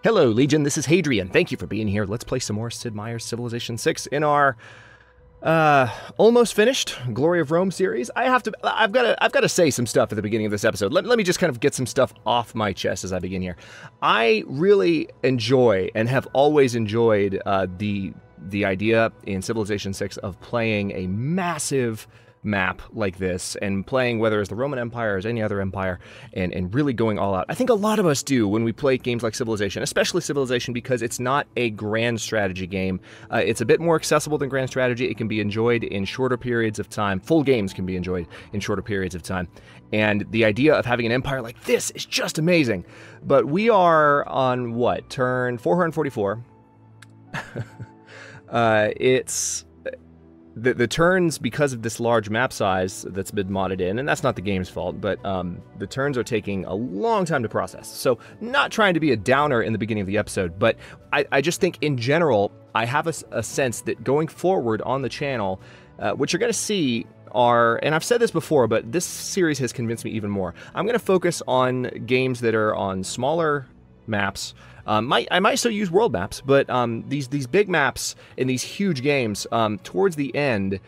Hello, Legion. This is Hadrian. Thank you for being here. Let's play some more Sid Meier's Civilization 6 in our almost finished Glory of Rome series. I've got to say some stuff at the beginning of this episode. Let me just kind of get some stuff off my chest as I begin here. I really enjoy and have always enjoyed the idea in Civilization 6 of playing a massive map like this and playing whether it's the Roman Empire or as any other empire and really going all out. I think a lot of us do when we play games like Civilization, especially Civilization, because it's not a grand strategy game. It's a bit more accessible than grand strategy. It can be enjoyed in shorter periods of time. Full games can be enjoyed in shorter periods of time. And the idea of having an empire like this is just amazing. But we are on what? Turn 444. It's the turns, because of this large map size that's been modded in, and that's not the game's fault, but the turns are taking a long time to process. So not trying to be a downer in the beginning of the episode, but I just think in general, I have a sense that going forward on the channel, what you're going to see are, and I've said this before, but this series has convinced me even more. I'm going to focus on games that are on smaller maps. I might still use world maps, but these big maps in these huge games, towards the end,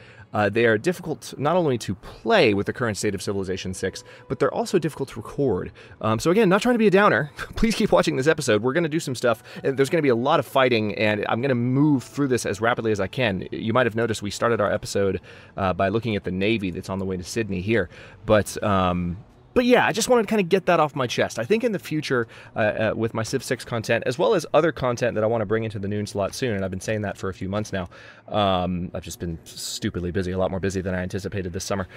they are difficult not only to play with the current state of Civilization 6, but they're also difficult to record. So again, not trying to be a downer. Please keep watching this episode. We're going to do some stuff. There's going to be a lot of fighting, and I'm going to move through this as rapidly as I can. You might have noticed we started our episode by looking at the Navy that's on the way to Sydney here, But yeah, I just wanted to kind of get that off my chest. I think in the future, with my Civ 6 content, as well as other content that I want to bring into the noon slot soon, and I've been saying that for a few months now. I've just been stupidly busy, a lot more busy than I anticipated this summer.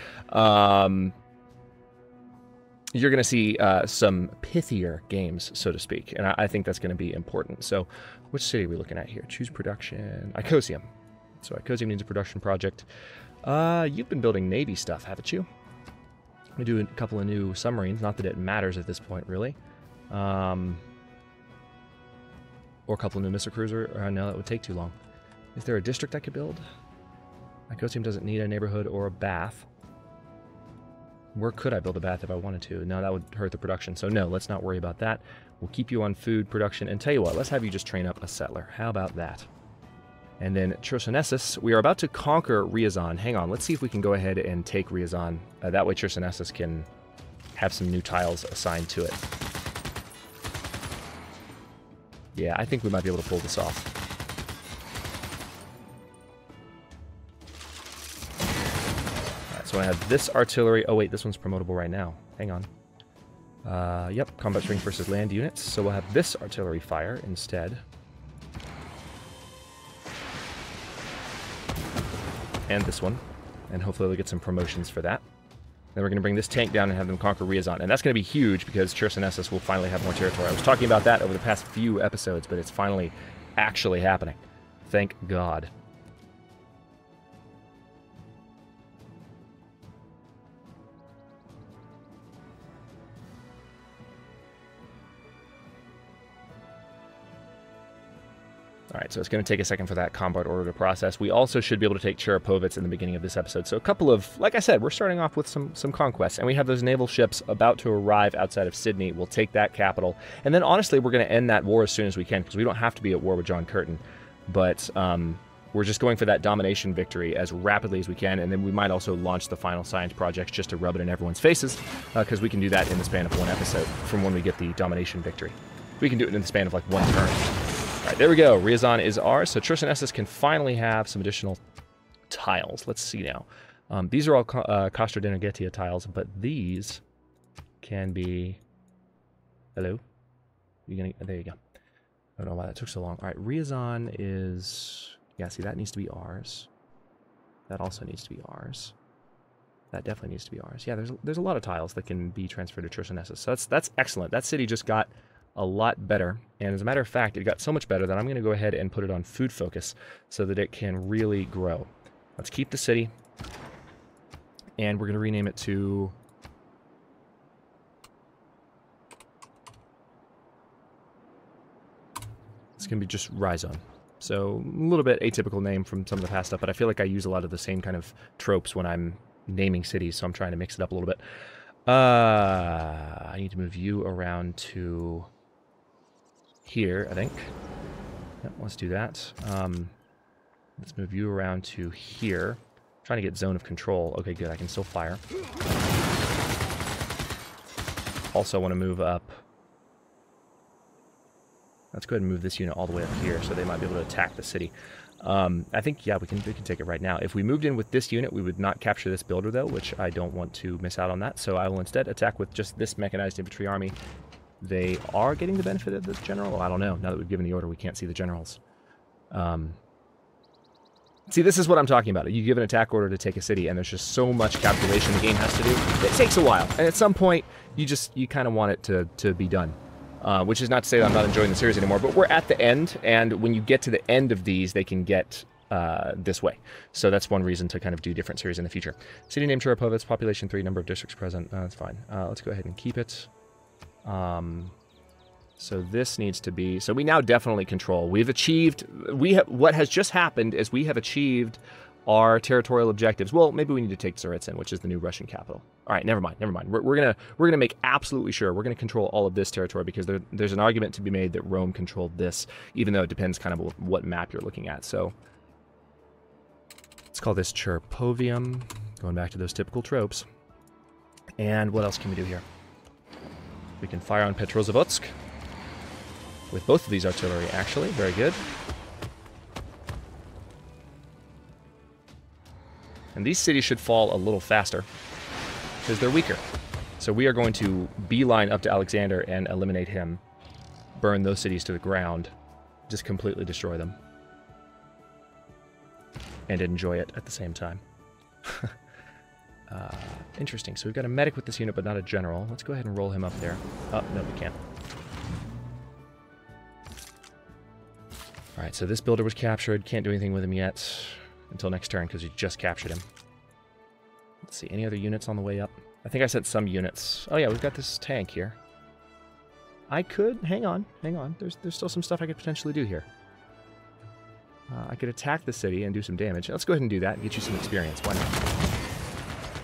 You're going to see some pithier games, so to speak, and I think that's going to be important. So which city are we looking at here? Choose production. Icosium. So Icosium needs a production project. You've been building Navy stuff, haven't you? I'm going to do a couple of new submarines, not that it matters at this point, really. Or a couple of new missile cruiser. No, that would take too long. Is there a district I could build? Icosium doesn't need a neighborhood or a bath. Where could I build a bath if I wanted to? No, that would hurt the production, so no, let's not worry about that. We'll keep you on food production, and tell you what, let's have you just train up a settler. How about that? And then Chersonesus, we are about to conquer Ryazan. Hang on, let's see if we can go ahead and take Ryazan. That way Chersonesus can have some new tiles assigned to it. Yeah, I think we might be able to pull this off. Alright, so I have this artillery. Oh wait, this one's promotable right now. Hang on. Yep, combat strength versus land units. So we'll have this artillery fire instead. And this one, and hopefully we'll get some promotions for that. Then we're going to bring this tank down and have them conquer Ryazan, and that's going to be huge because Chersonesus will finally have more territory. I was talking about that over the past few episodes, but it's finally actually happening. Thank God. Alright, so it's going to take a second for that combat order to process. We also should be able to take Cherepovets in the beginning of this episode. So a couple of, like I said, we're starting off with some conquests. And we have those naval ships about to arrive outside of Sydney. We'll take that capital. And then honestly, we're going to end that war as soon as we can, because we don't have to be at war with John Curtin. But we're just going for that domination victory as rapidly as we can. And then we might also launch the final science projects just to rub it in everyone's faces, because we can do that in the span of one episode from when we get the domination victory. We can do it in the span of like one turn. Alright, there we go. Ryazan is ours. So Chersonesus can finally have some additional tiles. Let's see now. These are all Castra d'Energetia tiles, but these can be... Hello? There you go. I don't know why that took so long. Alright, Ryazan is... Yeah, see, that needs to be ours. That also needs to be ours. That definitely needs to be ours. Yeah, there's a lot of tiles that can be transferred to Chersonesus. So that's excellent. That city just got a lot better, and as a matter of fact, it got so much better that I'm going to go ahead and put it on food focus so that it can really grow. Let's keep the city, and we're going to rename it to... It's going to be just Ryazan. So a little bit atypical name from some of the past stuff, but I feel like I use a lot of the same kind of tropes when I'm naming cities, so I'm trying to mix it up a little bit. I need to move you around to here, I think. Yep, let's do that. Let's move you around to here. I'm trying to get zone of control. Okay, good. I can still fire. Also want to move up. Let's go ahead and move this unit all the way up here, so they might be able to attack the city. I think, yeah, we can take it right now. If we moved in with this unit, we would not capture this builder, though, which I don't want to miss out on that. So I will instead attack with just this mechanized infantry army. They are getting the benefit of the general? Well, I don't know. Now that we've given the order, we can't see the generals. See, this is what I'm talking about. You give an attack order to take a city, and there's just so much calculation the game has to do. It takes a while, and at some point, you kind of want it to be done. Which is not to say that I'm not enjoying the series anymore, but we're at the end, and when you get to the end of these, they can get this way. So that's one reason to kind of do different series in the future. City name Cherapovets, population 3, number of districts present. That's fine. Let's go ahead and keep it. So this needs to be... So we now definitely control. We've achieved... What has just happened is we have achieved our territorial objectives. Well, maybe we need to take Tsaritsyn, which is the new Russian capital. All right, never mind. We're gonna make absolutely sure we're gonna control all of this territory, because there's an argument to be made that Rome controlled this, even though it depends kind of what map you're looking at. So let's call this Cherpovium, going back to those typical tropes. And what else can we do here? We can fire on Petrozavodsk with both of these artillery, actually. Very good. And these cities should fall a little faster, because they're weaker. So we are going to beeline up to Alexander and eliminate him. Burn those cities to the ground. Just completely destroy them. And enjoy it at the same time. Interesting. So we've got a medic with this unit, but not a general. Let's go ahead and roll him up there. Oh, no, we can't. Alright, so this builder was captured. Can't do anything with him yet until next turn, because we just captured him. Let's see, any other units on the way up? I think I sent some units. Oh yeah, we've got this tank here. I could... Hang on. There's still some stuff I could potentially do here. I could attack the city and do some damage. Let's go ahead and do that and get you some experience. Why not?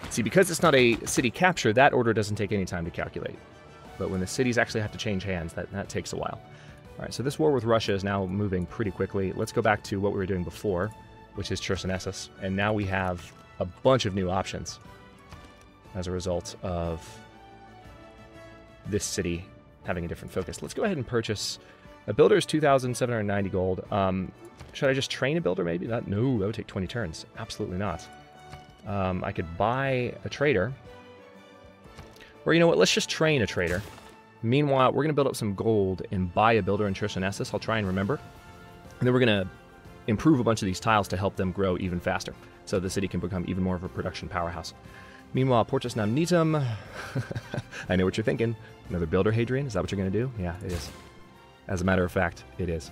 See, because it's not a city capture, that order doesn't take any time to calculate. But when the cities actually have to change hands, that takes a while. Alright, so this war with Russia is now moving pretty quickly. Let's go back to what we were doing before, which is Chersonesus. And now we have a bunch of new options as a result of this city having a different focus. Let's go ahead and purchase... A builder is 2,790 gold. Should I just train a builder, maybe? No, that would take 20 turns. Absolutely not. I could buy a trader. Or you know what? Let's just train a trader. Meanwhile, we're going to build up some gold and buy a builder in Chersonesus. I'll try and remember. And then we're going to improve a bunch of these tiles to help them grow even faster, so the city can become even more of a production powerhouse. Meanwhile, Portus Namnitum. I know what you're thinking. Another builder, Hadrian? Is that what you're going to do? Yeah, it is. As a matter of fact, it is.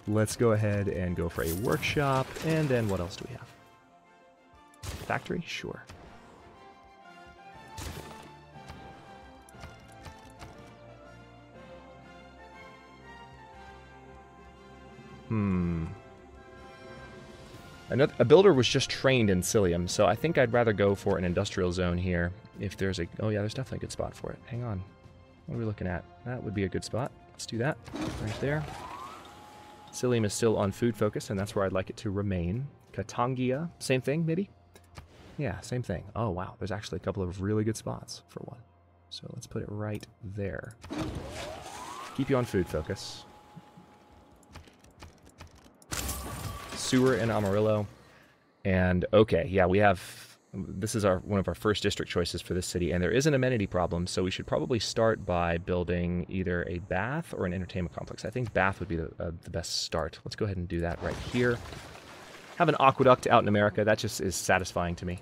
Let's go ahead and go for a workshop. And then what else do we have? Factory? Sure. A builder was just trained in Cilium, so I think I'd rather go for an industrial zone here. If there's a... Oh yeah, there's definitely a good spot for it. Hang on. What are we looking at? That would be a good spot. Let's do that. Right there. Cilium is still on food focus, and that's where I'd like it to remain. Katangia, same thing, maybe? Yeah, same thing. Oh wow, there's actually a couple of really good spots for one. So let's put it right there. Keep you on food focus. Sewer in Amarillo. And okay, yeah, we have... This is one of our first district choices for this city, and there is an amenity problem, so we should probably start by building either a bath or an entertainment complex. I think bath would be the best start. Let's go ahead and do that right here. Have an aqueduct out in America. That just is satisfying to me.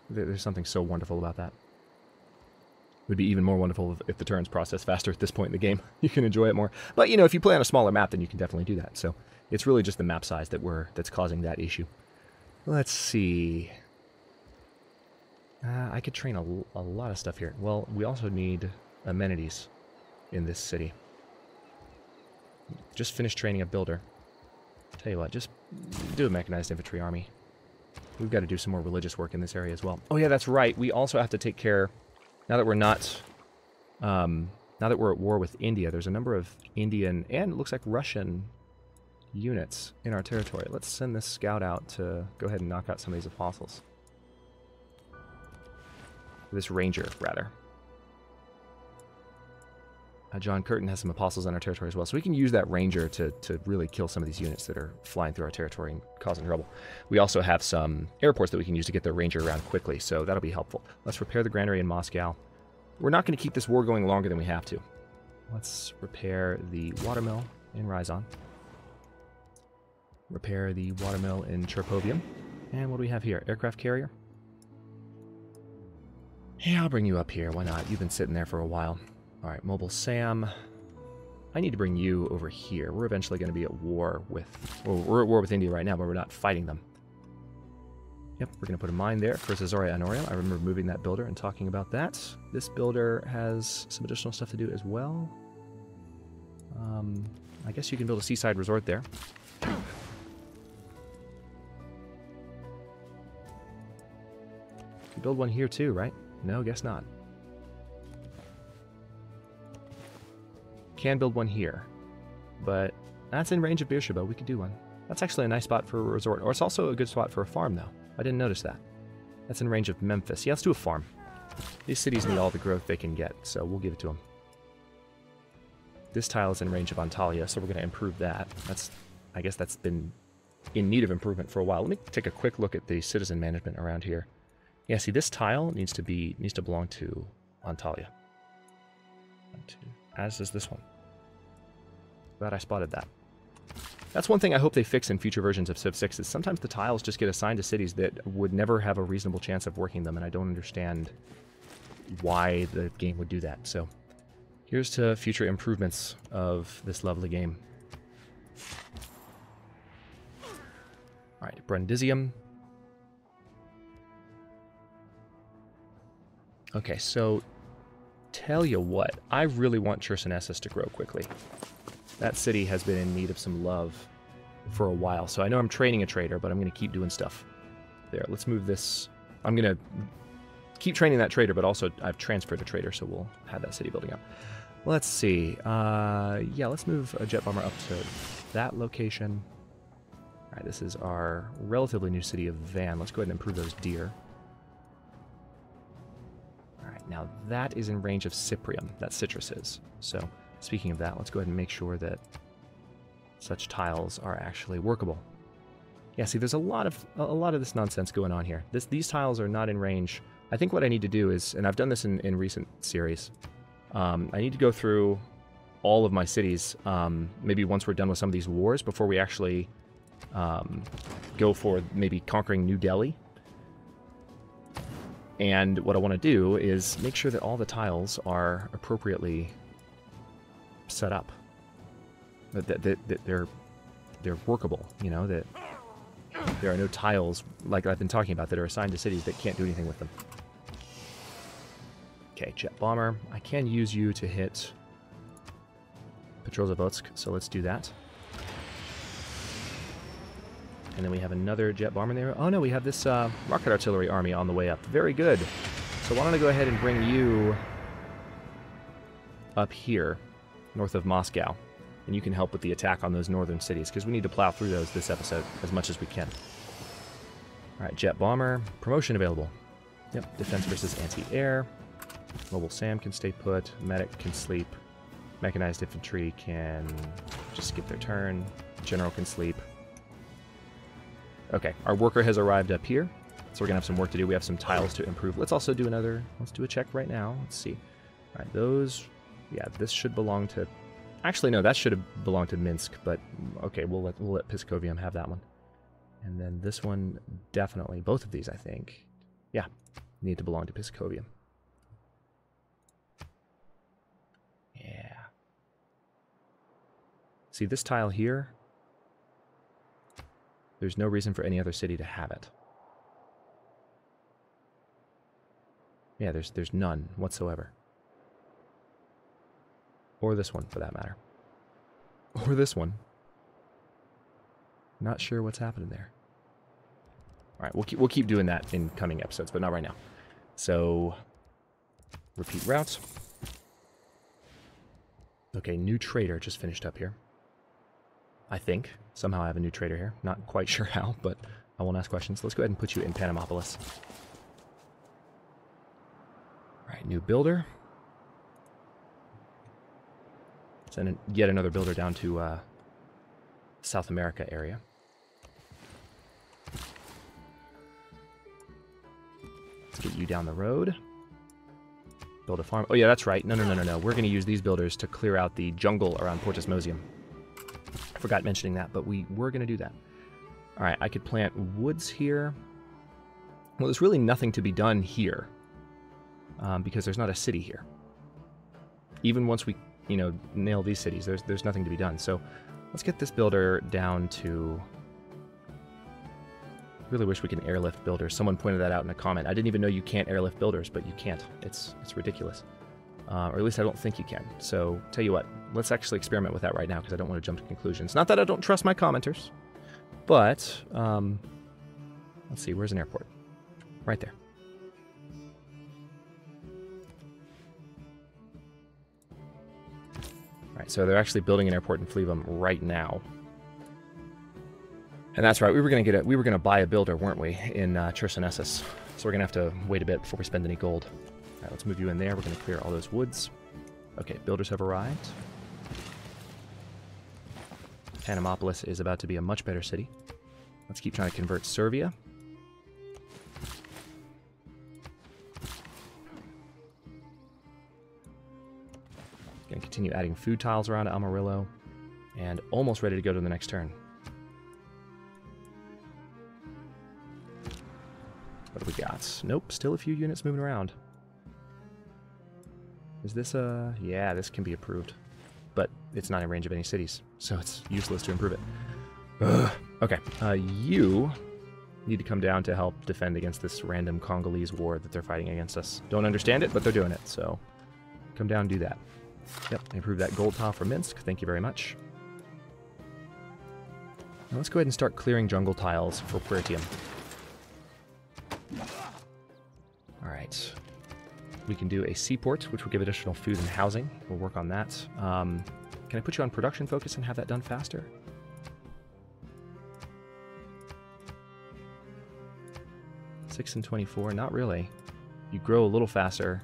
There's something so wonderful about that. It would be even more wonderful if the turns process faster at this point in the game. You can enjoy it more. But, you know, if you play on a smaller map, then you can definitely do that. So it's really just the map size that's causing that issue. Let's see... I could train a lot of stuff here. Well, we also need amenities in this city. Just finished training a builder. Tell you what, just do a mechanized infantry army. We've got to do some more religious work in this area as well. Oh yeah, that's right. We also have to take care, now that we're not Now that we're at war with India, there's a number of Indian and it looks like Russian units in our territory. Let's send this scout out to go ahead and knock out some of these apostles. This ranger, rather. John Curtin has some apostles on our territory as well, so we can use that ranger to really kill some of these units that are flying through our territory and causing trouble. We also have some airports that we can use to get the ranger around quickly, so that'll be helpful. Let's repair the granary in Moscow. We're not going to keep this war going longer than we have to. Let's repair the watermill in Ryazan. Repair the watermill in Cherpovium. And what do we have here? Aircraft carrier? Yeah, I'll bring you up here. Why not? You've been sitting there for a while. All right, Mobile Sam. I need to bring you over here. We're eventually going to be at war with... Well, we're at war with India right now, but we're not fighting them. Yep, we're going to put a mine there for Caesarea Honoria. I remember moving that builder and talking about that. This builder has some additional stuff to do as well. I guess you can build a seaside resort there. You build one here too, right? No, guess not. Can build one here, but that's in range of Beersheba. We could do one. That's actually a nice spot for a resort, or it's also a good spot for a farm, though. I didn't notice that. That's in range of Memphis. Yeah, let's do a farm. These cities need all the growth they can get, so we'll give it to them. This tile is in range of Antalya, so we're going to improve that. I guess that's been in need of improvement for a while. Let me take a quick look at the citizen management around here. Yeah, see, this tile needs to belong to Antalya. As does this one. Glad I spotted that. That's one thing I hope they fix in future versions of Civ 6 is sometimes the tiles just get assigned to cities that would never have a reasonable chance of working them, and I don't understand why the game would do that. So here's to future improvements of this lovely game. Alright, Brundisium. Okay, so tell you what, I really want Chersonesus to grow quickly. That city has been in need of some love for a while, so I know I'm training a trader, but I'm going to keep doing stuff there. Let's move this. I'm going to keep training that trader, but also I've transferred a trader, so we'll have that city building up. Let's see. Yeah, let's move a jet bomber up to that location. All right, this is our relatively new city of Van. Let's go ahead and improve those deer. Now that is in range of Cyprium, that citrus is. So speaking of that, let's go ahead and make sure that such tiles are actually workable. Yeah, see, there's a lot of this nonsense going on here. These tiles are not in range. I think what I need to do is, and I've done this in recent series, I need to go through all of my cities, maybe once we're done with some of these wars, before we actually go for maybe conquering New Delhi. And what I want to do is make sure that all the tiles are appropriately set up. That they're workable, you know, that there are no tiles, like I've been talking about, that are assigned to cities that can't do anything with them. Okay, jet bomber. I can use you to hit Petrozavodsk, so let's do that. And then we have another jet bomber there. Oh no, we have this rocket artillery army on the way up. Very good. So why don't I go ahead and bring you up here, north of Moscow. And you can help with the attack on those northern cities, because we need to plow through those this episode as much as we can. Alright, jet bomber. Promotion available. Yep, defense versus anti-air. Mobile Sam can stay put. Medic can sleep. Mechanized infantry can just skip their turn. General can sleep. Okay, our worker has arrived up here, so we're going to have some work to do. We have some tiles to improve. Let's also do let's do a check right now. Let's see. All right, those, yeah, this should belong to, actually, no, that should have belonged to Minsk, but okay, we'll let Piscovium have that one. And then this one, definitely, both of these, I think, yeah, need to belong to Piscovium. Yeah. See, this tile here, there's no reason for any other city to have it. Yeah, there's none whatsoever. Or this one, for that matter. Or this one. Not sure what's happening there. All right, we'll keep doing that in coming episodes, but not right now. So, repeat routes. Okay, new trader just finished up here. I think. Somehow I have a new trader here. Not quite sure how, but I won't ask questions. Let's go ahead and put you in Panamopolis. Alright, new builder. Send yet another builder down to South America area. Let's get you down the road. Build a farm. Oh yeah, that's right. No. We're going to use these builders to clear out the jungle around Portus Mosium. I forgot mentioning that, but we were going to do that. Alright, I could plant woods here. Well, there's really nothing to be done here. Because there's not a city here. Even once we, nail these cities, there's nothing to be done. So let's get this builder down to... Really wish we can airlift builders. Someone pointed that out in a comment. I didn't even know you can't airlift builders, but you can't. It's ridiculous. Or at least I don't think you can. So tell you what, let's actually experiment with that right now because I don't want to jump to conclusions. Not that I don't trust my commenters, but let's see, where's an airport? Right there. Alright, so they're actually building an airport in Fleevum right now. And that's right, we were gonna buy a builder, weren't we, in Chersonesus. So we're gonna have to wait a bit before we spend any gold. Alright, let's move you in there. We're gonna clear all those woods. Okay, builders have arrived. Panamopolis is about to be a much better city. Let's keep trying to convert Servia. Gonna continue adding food tiles around Amarillo. And almost ready to go to the next turn. What do we got? Nope, still a few units moving around. Is this a... Yeah, this can be approved. But it's not in range of any cities, so it's useless to improve it. Ugh. Okay, you need to come down to help defend against this random Congolese war that they're fighting against us. Don't understand it, but they're doing it, so come down and do that. Yep, improve that gold tile for Minsk. Thank you very much. Now let's go ahead and start clearing jungle tiles for Puertium. Alright. We can do a seaport, which will give additional food and housing. We'll work on that. Can I put you on production focus and have that done faster? $6 and $24, not really. You grow a little faster.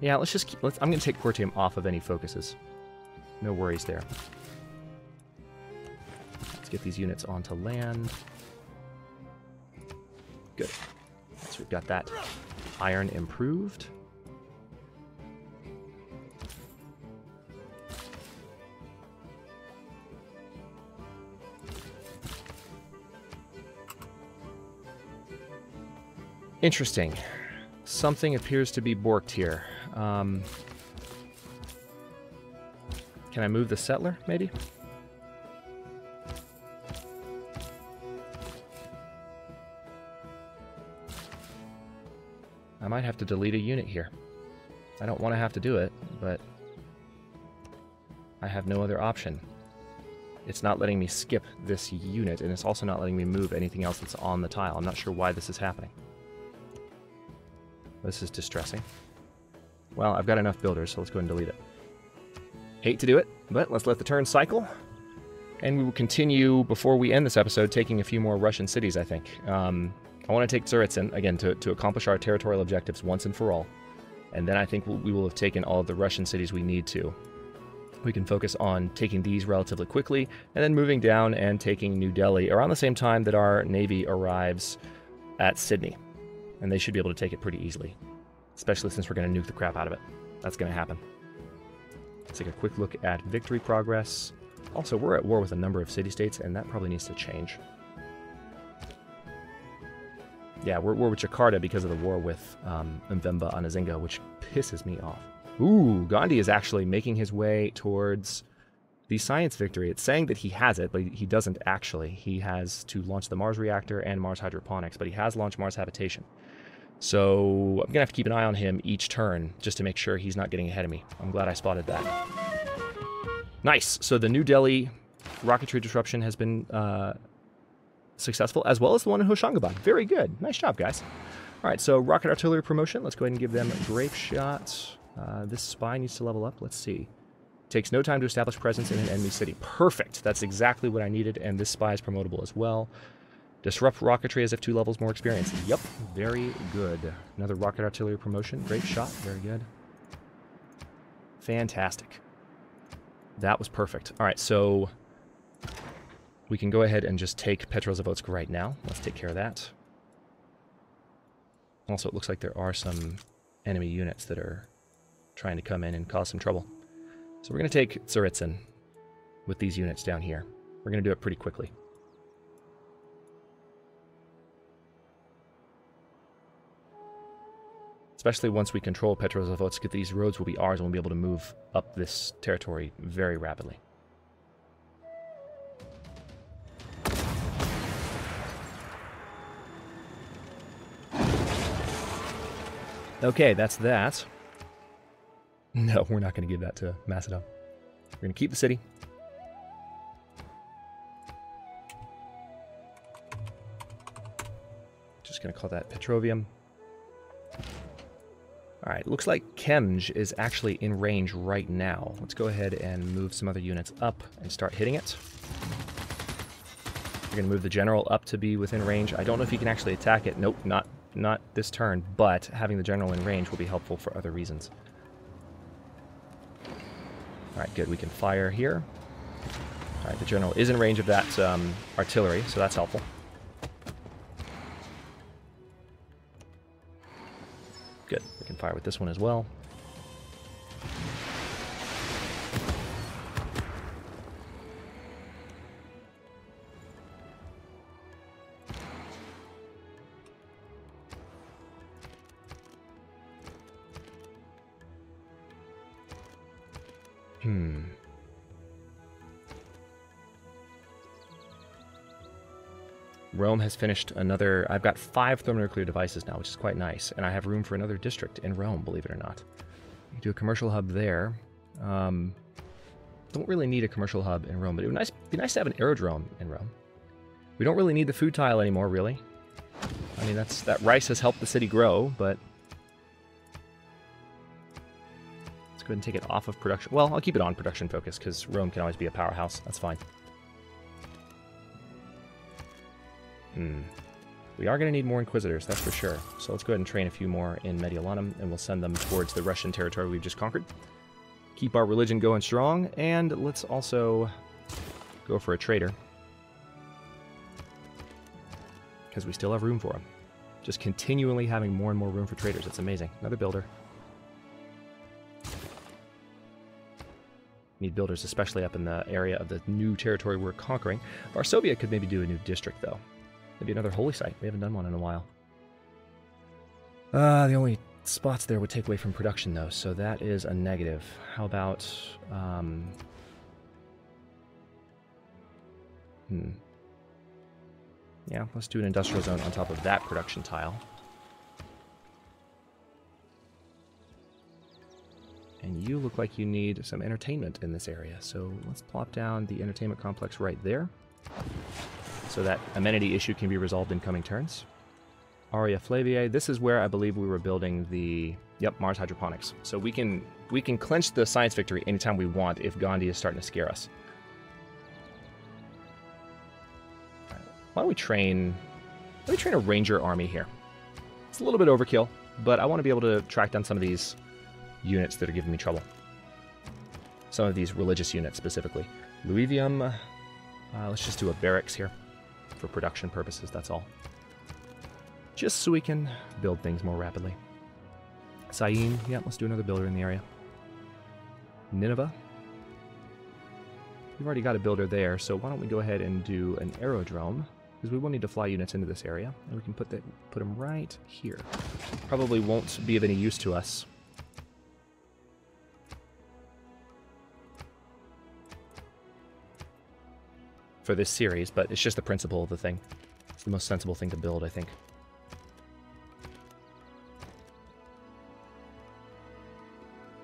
Yeah, let's just keep, I'm going to take Puertium off of any focuses. No worries there. Let's get these units onto land. Good. So we've got that iron improved. Interesting. Something appears to be borked here. Can I move the settler, maybe? I might have to delete a unit here. I don't want to have to do it, but I have no other option. It's not letting me skip this unit, and it's also not letting me move anything else that's on the tile. I'm not sure why this is happening. This is distressing. Well, I've got enough builders, so let's go ahead and delete it. Hate to do it, but let's let the turn cycle. And we will continue, before we end this episode, taking a few more Russian cities, I think. I want to take Tsaritsyn, again, to accomplish our territorial objectives once and for all. And then I think we will have taken all of the Russian cities we need to. We can focus on taking these relatively quickly, and then moving down and taking New Delhi around the same time that our navy arrives at Sydney. And they should be able to take it pretty easily. Especially since we're going to nuke the crap out of it. That's going to happen. Let's take a quick look at victory progress. Also, we're at war with a number of city-states, and that probably needs to change. Yeah, we're at war with Jakarta because of the war with Mvemba on Azinga, which pisses me off. Ooh, Gandhi is actually making his way towards the science victory. It's saying that he has it, but he doesn't actually. He has to launch the Mars reactor and Mars hydroponics, but he has launched Mars habitation. So I'm going to have to keep an eye on him each turn just to make sure he's not getting ahead of me. I'm glad I spotted that. Nice. So the New Delhi rocketry disruption has been successful, as well as the one in Hoshangabad. Very good. Nice job, guys. All right, so rocket artillery promotion. Let's go ahead and give them a grape shot. This spy needs to level up. Let's see. Takes no time to establish presence in an enemy city. Perfect. That's exactly what I needed, and this spy is promotable as well. Disrupt rocketry as if 2 levels more experience. Yep, very good. Another rocket artillery promotion. Great shot. Very good. Fantastic. That was perfect. All right, so we can go ahead and just take Petrozavodsk right now. Let's take care of that. Also, it looks like there are some enemy units that are trying to come in and cause some trouble. So we're going to take Tsaritsyn with these units down here. We're going to do it pretty quickly. Especially once we control Petrozavodsk, these roads will be ours and we'll be able to move up this territory very rapidly. Okay, that's that. No, we're not going to give that to Macedon. We're going to keep the city. Just going to call that Petrovium. Alright, looks like Kemj is actually in range right now. Let's go ahead and move some other units up and start hitting it. We're going to move the general up to be within range. I don't know if he can actually attack it. Nope, not this turn, but having the general in range will be helpful for other reasons. Alright, good. We can fire here. Alright, the general is in range of that artillery, so that's helpful. Good. We can fire with this one as well. Rome has finished another... I've got 5 thermonuclear devices now, which is quite nice. And I have room for another district in Rome, believe it or not. You do a commercial hub there. Don't really need a commercial hub in Rome, but it would be nice to have an aerodrome in Rome. We don't really need the food tile anymore, really. I mean, that rice has helped the city grow, but... Let's go ahead and take it off of production. Well, I'll keep it on production focus, because Rome can always be a powerhouse. That's fine. We are going to need more Inquisitors, that's for sure. So let's go ahead and train a few more in Mediolanum, and we'll send them towards the Russian territory we've just conquered. Keep our religion going strong, and let's also go for a trader. Because we still have room for them. Just continually having more and more room for traders. It's amazing. Another builder. Need builders, especially up in the area of the new territory we're conquering. Varsovia could maybe do a new district, though. Maybe another holy site. We haven't done one in a while. The only spots there would take away from production, though, so that is a negative. How about... Yeah, let's do an industrial zone on top of that production tile. And you look like you need some entertainment in this area, so let's plop down the entertainment complex right there. So that amenity issue can be resolved in coming turns. Aria Flaviae, this is where I believe we were building the... Yep, Mars Hydroponics. So we can clinch the science victory anytime we want if Gandhi is starting to scare us. Right. Why don't we train... Let me train a ranger army here. It's a little bit overkill, but I want to be able to track down some of these units that are giving me trouble. Some of these religious units, specifically. Luivium, let's just do a barracks here. For production purposes, that's all. Just so we can build things more rapidly. Syene, yeah, let's do another builder in the area. Nineveh. We've already got a builder there, so why don't we go ahead and do an aerodrome, because we will need to fly units into this area, and we can put them right here. Probably won't be of any use to us. For this series, but it's just the principle of the thing. It's the most sensible thing to build, I think.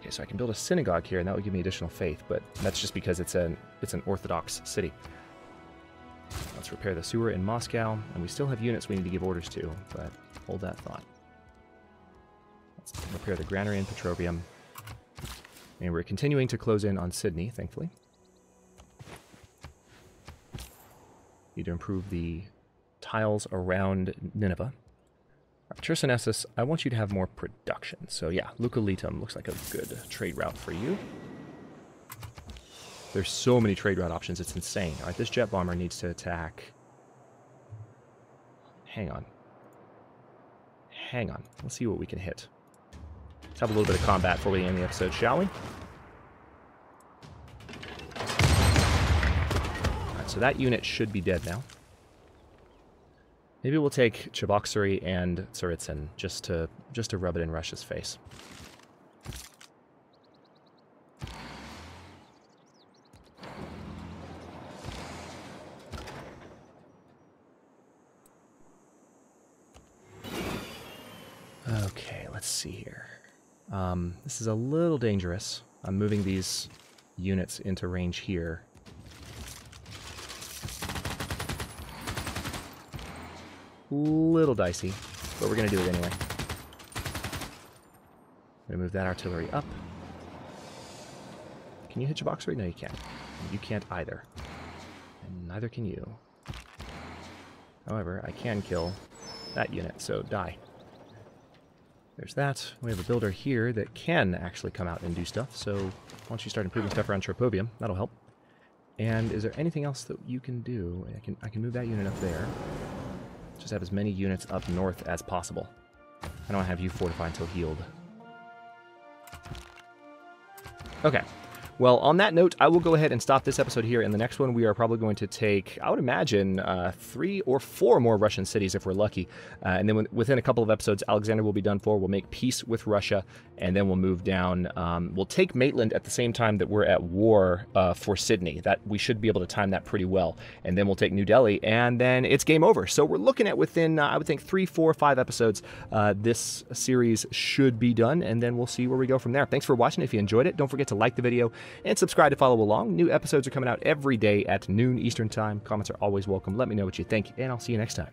Okay, so I can build a synagogue here, and that would give me additional faith, but that's just because it's an Orthodox city. Let's repair the sewer in Moscow, and we still have units we need to give orders to, but hold that thought. Let's repair the granary in Petrovium. And we're continuing to close in on Sydney, thankfully. Need to improve the tiles around Nineveh. Chersonesus, I want you to have more production. So yeah, Lucalitum looks like a good trade route for you. There's so many trade route options, it's insane. All right, this jet bomber needs to attack. Hang on. Hang on. Let's see what we can hit. Let's have a little bit of combat before we end the episode, shall we? Alright, so that unit should be dead now. Maybe we'll take Cheboksary and Tsaritsyn just to rub it in Russia's face. Okay, let's see here. This is a little dangerous. I'm moving these units into range here. Little dicey, but we're going to do it anyway. I'm going to move that artillery up. Can you hit Cheboksary? No, you can't. You can't either. And neither can you. However, I can kill that unit, so die. There's that. We have a builder here that can actually come out and do stuff, so once you start improving stuff around Tropobium, that'll help. And is there anything else that you can do? I can move that unit up there. Just have as many units up north as possible. I don't have you fortify until healed. Okay. Well, on that note, I will go ahead and stop this episode here. In the next one, we are probably going to take, I would imagine, 3 or 4 more Russian cities if we're lucky. And then within a couple of episodes, Alexander will be done for. We'll make peace with Russia, and then we'll move down. We'll take Maitland at the same time that we're at war for Sydney. That we should be able to time that pretty well. And then we'll take New Delhi, and then it's game over. So we're looking at within, I would think, 3, 4, 5 episodes, this series should be done, and then we'll see where we go from there. Thanks for watching. If you enjoyed it, don't forget to like the video and subscribe to follow along. New episodes are coming out every day at noon Eastern Time. Comments are always welcome. Let me know what you think, and I'll see you next time.